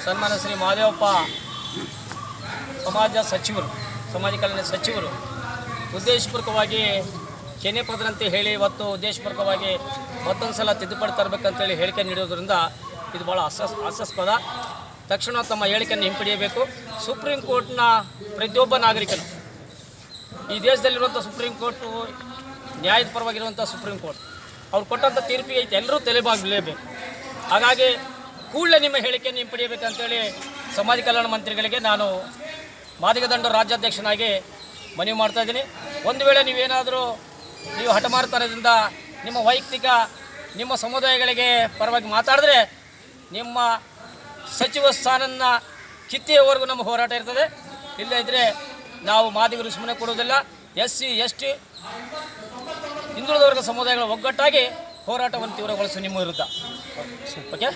ಸನ್ಮಾನ್ಯ ಶ್ರೀ ಮಹದೇವಪ್ಪ ಸಮಾಜ ಕಲ್ಯಾಣ ಸಚಿವರು ಉದ್ದೇಶಪೂರ್ವಕವಾಗಿ ಕೆನೆ ಪದರಂತೆ ಹೇಳಿ ಇವತ್ತು ಉದ್ದೇಶಪೂರ್ವಕವಾಗಿ ಮತ್ತೊಂದು ಸಲ ತಿದ್ದುಪಡಿ ತರಬೇಕಂತೇಳಿ ಹೇಳಿಕೆ ನೀಡೋದ್ರಿಂದ ಇದು ಭಾಳ ಹಾಸ್ಯಾಸ್ಪದ. ತಕ್ಷಣ ತಮ್ಮ ಹೇಳಿಕೆಯನ್ನು ಹಿಂಪಡೆಯಬೇಕು. ಸುಪ್ರೀಂ ಕೋರ್ಟ್ನ ಪ್ರತಿಯೊಬ್ಬ ನಾಗರಿಕನು, ಈ ದೇಶದಲ್ಲಿರುವಂಥ ಸುಪ್ರೀಂ ಕೋರ್ಟು ನ್ಯಾಯದ ಪರವಾಗಿರುವಂಥ ಸುಪ್ರೀಂ ಕೋರ್ಟ್ ಅವ್ರು ಕೊಟ್ಟಂಥ ತೀರ್ಪಿಗೆ ಎಲ್ಲರೂ ತಲೆಬಾಗಲೇಬೇಕು. ಹಾಗಾಗಿ ಕೂಡಲೇ ನಿಮ್ಮ ಹೇಳಿಕೆಯನ್ನು ಹಿಂಪಡೆಯಬೇಕಂತೇಳಿ ಸಮಾಜ ಕಲ್ಯಾಣ ಮಂತ್ರಿಗಳಿಗೆ ನಾನು ಮಾದಿಗ ದಂಡ ರಾಜ್ಯಾಧ್ಯಕ್ಷನಾಗಿ ಮನವಿ ಮಾಡ್ತಾಯಿದ್ದೀನಿ. ಒಂದು ವೇಳೆ ನೀವು ಹಠಮಾರ್ತಾರದಿಂದ ನಿಮ್ಮ ವೈಯಕ್ತಿಕ ನಿಮ್ಮ ಸಮುದಾಯಗಳಿಗೆ ಪರವಾಗಿ ಮಾತಾಡಿದ್ರೆ ನಿಮ್ಮ ಸಚಿವ ಸ್ಥಾನವನ್ನು ಕಿತ್ತೆಯವರೆಗೂ ನಮ್ಮ ಹೋರಾಟ ಇರ್ತದೆ. ಇಲ್ಲದೇ ಇದ್ದರೆ ನಾವು ಮಾದಿಗರು ಸುಮ್ಮನೆ ಕೊಡೋದಿಲ್ಲ. SC ST ಹಿಂದುಳಿದ ವರ್ಗ ಸಮುದಾಯಗಳ ಒಗ್ಗಟ್ಟಾಗಿ ಹೋರಾಟವನ್ನು ತೀವ್ರಗೊಳಿಸುವ ನಿಮ್ಮ ವಿರುದ್ಧ. ಓಕೆ.